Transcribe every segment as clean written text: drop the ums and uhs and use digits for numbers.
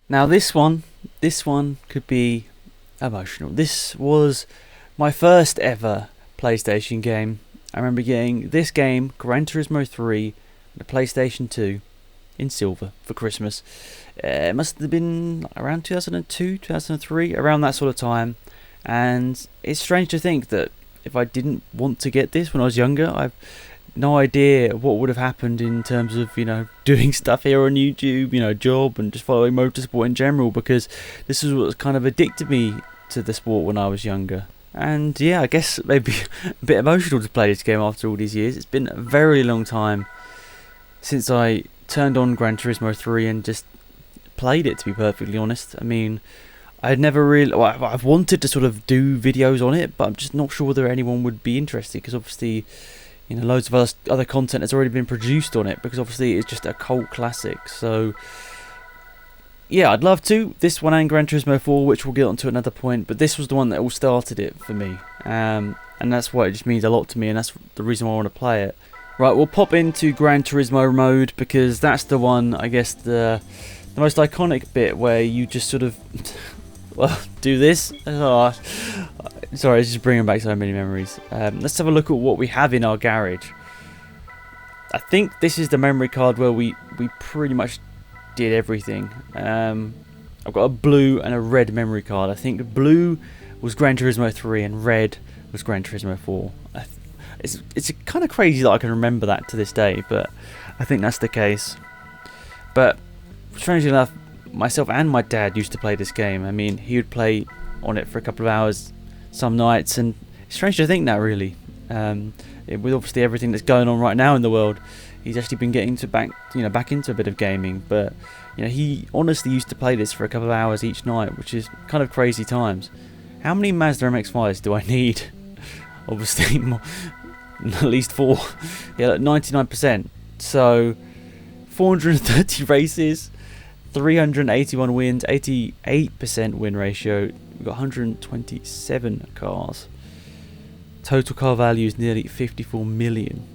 Now this one could be emotional. This was my first ever PlayStation game. I remember getting this game, Gran Turismo 3, on the PlayStation 2 in silver for Christmas. It must have been around 2002, 2003, around that sort of time. And it's strange to think that if I didn't want to get this when I was younger, I've no idea what would have happened in terms of, doing stuff here on YouTube, job and just following motorsport in general, because this is what kind of addicted me to the sport when I was younger. And yeah, I guess maybe a bit emotional to play this game after all these years. It's been a very long time since I turned on Gran Turismo 3 and just played it, to be perfectly honest. I mean, I'd never really... Well, I've wanted to sort of do videos on it, but I'm just not sure whether anyone would be interested, because obviously, loads of other content has already been produced on it, because obviously it's just a cult classic. So yeah, I'd love to. This one and Gran Turismo 4, which we'll get onto another point, but this was the one that all started it for me. And that's why it just means a lot to me, and that's the reason why I want to play it. Right, we'll pop into Gran Turismo mode, because that's the one, I guess, the most iconic bit where you just sort of, well, do this. Oh, sorry, it's just bringing back so many memories. Let's have a look at what we have in our garage. I think this is the memory card where we pretty much did everything. I've got a blue and a red memory card. I think blue was Gran Turismo 3 and red was Gran Turismo 4. It's kind of crazy that I can remember that to this day, but I think that's the case. But strangely enough, myself and my dad used to play this game. I mean, he would play on it for a couple of hours some nights, and it's strange to think that, really. With obviously everything that's going on right now in the world, he's actually been getting back into a bit of gaming. But he honestly used to play this for a couple of hours each night, which is kind of crazy times. How many Mazda MX-5s do I need? Obviously, more, at least 4. Yeah, like 99%. So 430 races, 381 wins, 88% win ratio. We've got 127 cars. Total car value is nearly 54 million.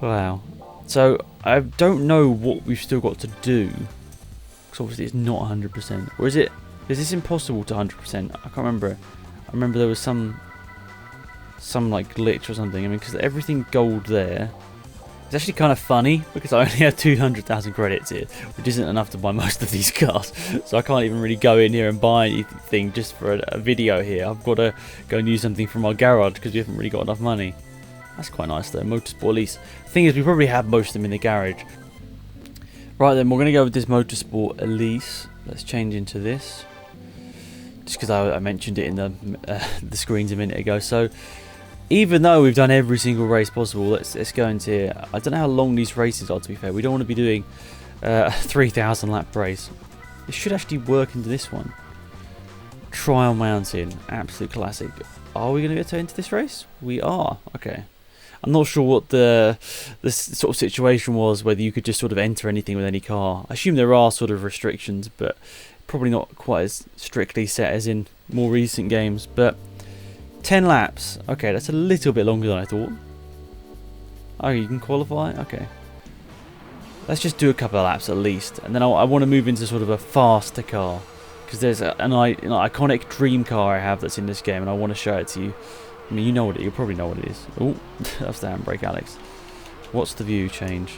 Wow. So I don't know what we've still got to do, because obviously it's not 100%. Or is it? Is this impossible to 100%? I can't remember. I remember there was some like glitch or something. I mean, because everything gold there. It's actually kind of funny, because I only have 200,000 credits here, which isn't enough to buy most of these cars. So I can't even really go in here and buy anything just for a video here. I've got to go and use something from our garage, because we haven't really got enough money. That's quite nice though, Motorsport lease. The thing is, we probably have most of them in the garage. Right then, we're going to go with this Motorsport Elise. Let's change into this, just because I mentioned it in the screens a minute ago. So even though we've done every single race possible, let's go into here. I don't know how long these races are, to be fair. We don't want to be doing a 3,000 lap race. It should actually work into this one. Trial Mountain, absolute classic. Are we going to get into this race? We are. Okay. I'm not sure what the sort of situation was, whether you could just sort of enter anything with any car. I assume there are sort of restrictions, but probably not quite as strictly set as in more recent games. But 10 laps. Okay, that's a little bit longer than I thought. Oh, you can qualify? Okay. Let's just do a couple of laps at least. And then I want to move into sort of a faster car, because there's an iconic dream car I have that's in this game, and I want to show it to you. I mean, you probably know what it is. Oh, that's the handbrake, Alex. What's the view change?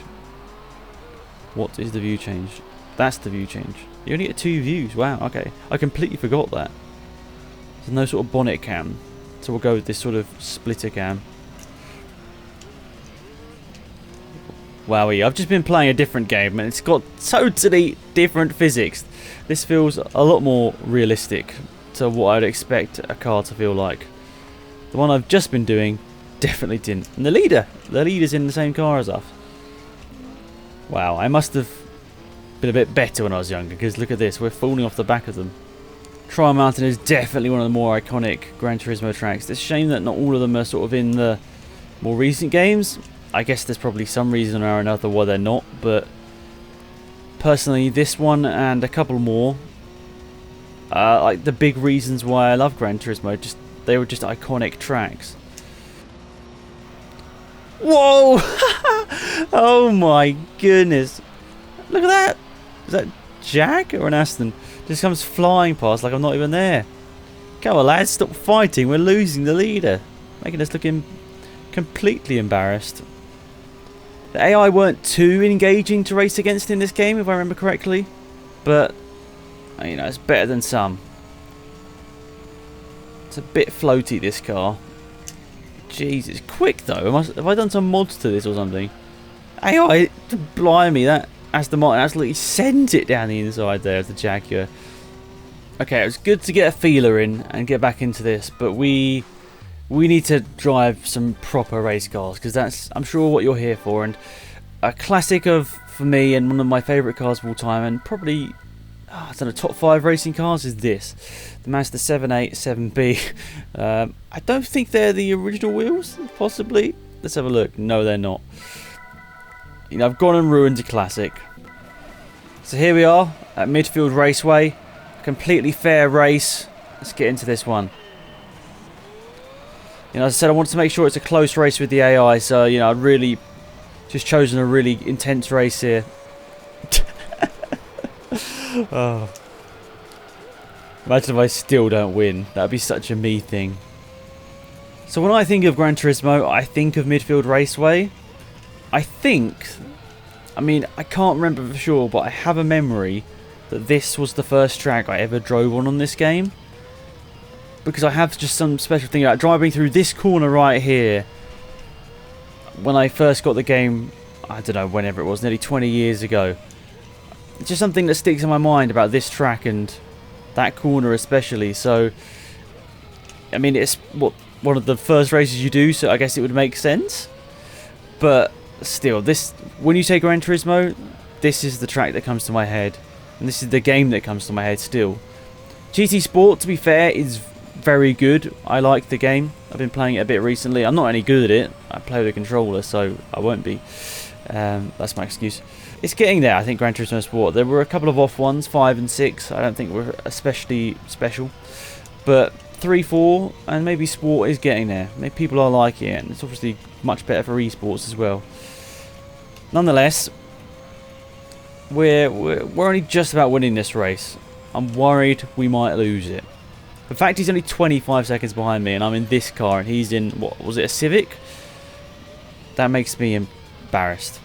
What is the view change? That's the view change. You only get 2 views. Wow, okay. I completely forgot that. There's no sort of bonnet cam. So we'll go with this sort of splitter cam. Wowie, I've just been playing a different game, and it's got totally different physics. This feels a lot more realistic to what I'd expect a car to feel like. The one I've just been doing definitely didn't. And the leader's in the same car as us. Wow, I must have been a bit better when I was younger, because look at this, we're falling off the back of them. Trial Mountain is definitely one of the more iconic Gran Turismo tracks. It's a shame that not all of them are sort of in the more recent games. I guess there's probably some reason or another why they're not, but personally, this one and a couple more, like the big reasons why I love Gran Turismo, they were just iconic tracks. Whoa! Oh my goodness! Look at that! Is that Jag or an Aston? Just comes flying past like I'm not even there. Come on, lads, stop fighting. We're losing the leader. Making us looking completely embarrassed. The AI weren't too engaging to race against in this game, if I remember correctly. But, you know, it's better than some. It's a bit floaty, this car. Jeez, it's quick though. Have I done some mods to this or something? AI, blimey, that Aston Martin absolutely sends it down the inside there of the Jaguar. Okay, it was good to get a feeler in and get back into this, but we need to drive some proper race cars, because that's, I'm sure, what you're here for. And a classic for me, and one of my favourite cars of all time, and probably, I don't know, top 5 racing cars is this. The Mazda 787B. I don't think they're the original wheels, possibly. Let's have a look. No, they're not. You know, I've gone and ruined a classic. So here we are at Midfield Raceway. Completely fair race. Let's get into this one. You know, as I said, I wanted to make sure it's a close race with the AI, so, you know, I'd really just chosen a really intense race here. Oh. Imagine if I still don't win. That'd be such a me thing. So when I think of Gran Turismo, I think of Midfield Raceway. I mean, I can't remember for sure, but I have a memory that this was the first track I ever drove on this game. Because I have just some special thing about driving through this corner right here. When I first got the game, I don't know, whenever it was, nearly 20 years ago. It's just something that sticks in my mind about this track and that corner especially. So, I mean, it's one of the first races you do, so I guess it would make sense. But still, when you say Gran Turismo, this is the track that comes to my head. And this is the game that comes to my head still. GT Sport, to be fair, is very good. I like the game. I've been playing it a bit recently. I'm not any good at it. I play with a controller, so I won't be. That's my excuse. It's getting there, I think, Gran Turismo Sport. There were a couple of off ones, 5 and 6. I don't think were especially special. But 3, 4, and maybe Sport is getting there. Maybe people are liking it, and it's obviously much better for esports as well. Nonetheless, we're only just about winning this race. I'm worried we might lose it. In fact, he's only 25 seconds behind me, and I'm in this car, and he's in, what was it, a Civic? That makes me embarrassed.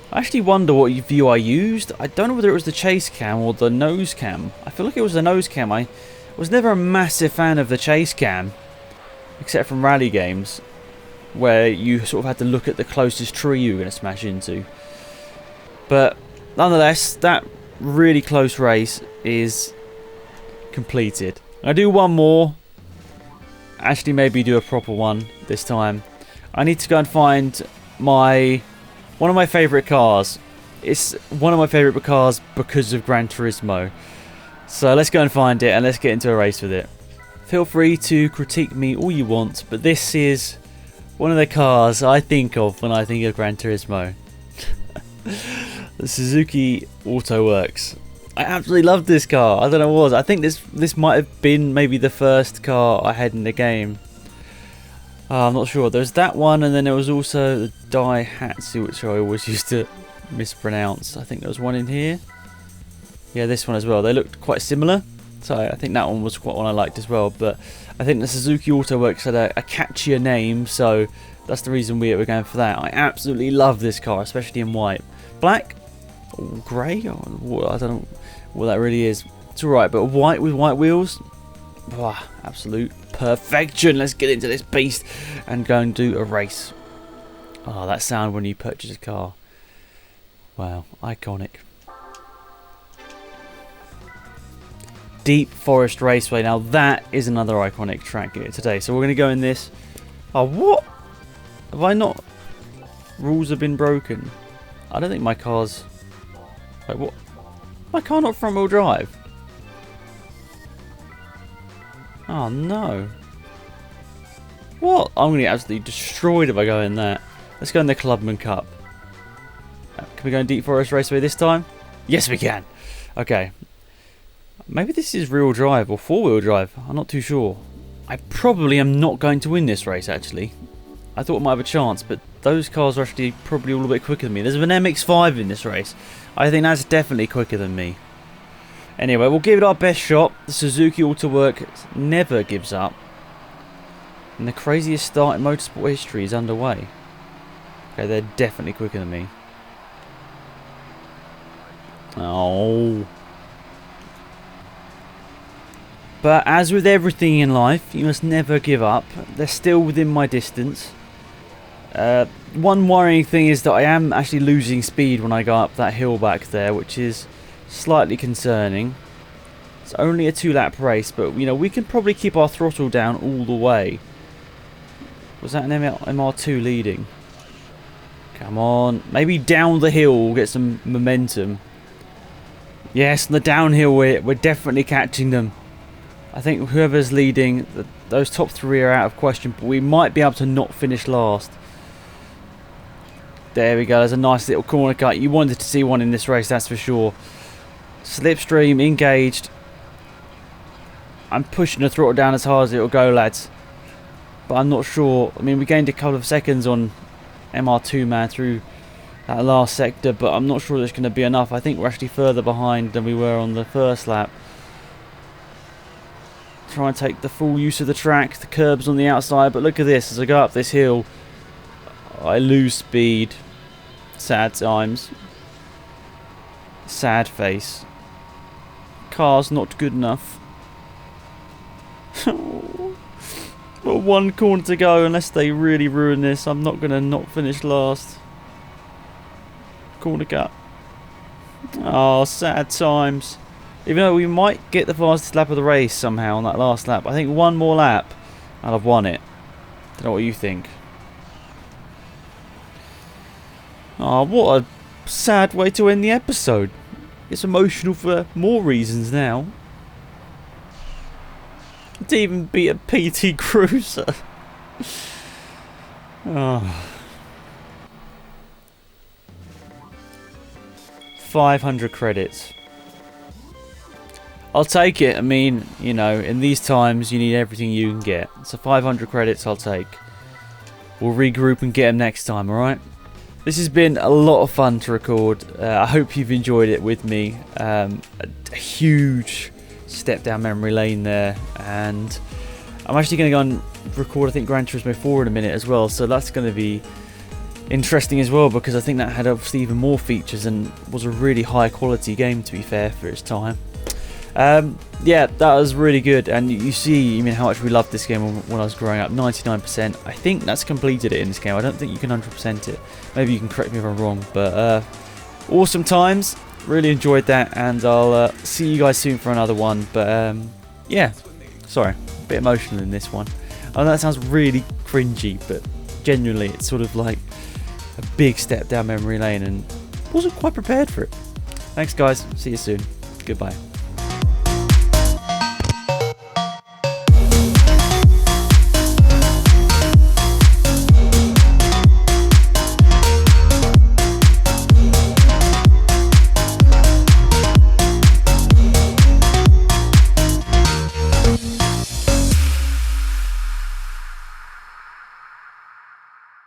I actually wonder what view I used. I don't know whether it was the chase cam or the nose cam. I feel like it was the nose cam. I was never a massive fan of the chase cam, except from rally games, where you sort of had to look at the closest tree you were going to smash into. But nonetheless, that really close race is completed. I do one more. Actually, maybe do a proper one this time. I need to go and find one of my favourite cars. It's one of my favourite cars because of Gran Turismo. So let's go and find it and let's get into a race with it. Feel free to critique me all you want, but this is one of the cars I think of when I think of Gran Turismo. The Suzuki Autoworks. I absolutely loved this car. I don't know what it was. I think this might have been maybe the first car I had in the game. I'm not sure. There's that one, and then there was also the Daihatsu, which I always used to mispronounce. I think there was one in here. Yeah, this one as well. They looked quite similar, so I think that one was quite one I liked as well. But I think the Suzuki Autoworks had a catchier name, so that's the reason we were going for that. I absolutely love this car, especially in white. Black? Or grey? I don't know what that really is. It's alright, but white with white wheels? Wow, absolute perfection. Let's get into this beast and go and do a race. Oh, that sound when you purchase a car. Wow, iconic. Deep Forest Raceway. Now that is another iconic track here today. So we're going to go in this. Oh, what? Have I not? Rules have been broken. I don't think my car's... Wait, what? My car not front wheel drive? Oh no. What? I'm going to get absolutely destroyed if I go in that. Let's go in the Clubman Cup. Can we go in Deep Forest Raceway this time? Yes, we can. Okay. Maybe this is real drive or four-wheel drive. I'm not too sure. I probably am not going to win this race, actually. I thought I might have a chance, but those cars are actually probably all a bit quicker than me. There's an MX-5 in this race. I think that's definitely quicker than me. Anyway, we'll give it our best shot. The Suzuki Autowork never gives up. And the craziest start in motorsport history is underway. Okay, they're definitely quicker than me. Oh. But as with everything in life, you must never give up. They're still within my distance. One worrying thing is that I am actually losing speed when I go up that hill back there, which is slightly concerning. It's only a 2-lap race, but you know, we can probably keep our throttle down all the way. Was that an MR2 leading? Come on, maybe down the hill we'll get some momentum. Yes, on the downhill we're definitely catching them. I think whoever's leading, those top 3 are out of question, but we might be able to not finish last. There we go, there's a nice little corner cut. You wanted to see one in this race, that's for sure. Slipstream engaged. I'm pushing the throttle down as hard as it'll go, lads. But I'm not sure. I mean, we gained a couple of seconds on MR2 man through that last sector, but I'm not sure that's going to be enough. I think we're actually further behind than we were on the first lap. Try and take the full use of the track. The curbs on the outside, but look at this. As I go up this hill, I lose speed. Sad times. Sad face. Car's not good enough. Got one corner to go. Unless they really ruin this, I'm not going to not finish last. Corner cut. Oh, sad times. Even though we might get the fastest lap of the race somehow on that last lap. I think one more lap and I've won it. Don't know what you think. Oh, what a sad way to end the episode. It's emotional for more reasons now. To even beat a PT Cruiser. Oh. 500 credits. I'll take it. I mean, you know, in these times you need everything you can get. So 500 credits I'll take. We'll regroup and get them next time, alright? This has been a lot of fun to record. I hope you've enjoyed it with me. A huge step down memory lane there. And I'm actually going to go and record, I think, Gran Turismo 4 in a minute as well. So that's going to be interesting as well, because I think that had obviously even more features and was a really high quality game, to be fair, for its time. Yeah, that was really good, and you see, I mean, how much we loved this game when I was growing up. 99%. I think that's completed it in this game. I don't think you can 100% it. Maybe you can correct me if I'm wrong, but awesome times. Really enjoyed that, and I'll see you guys soon for another one. But yeah, sorry, a bit emotional in this one. I know that sounds really cringy, but genuinely, it's sort of like a big step down memory lane, and wasn't quite prepared for it. Thanks, guys. See you soon. Goodbye.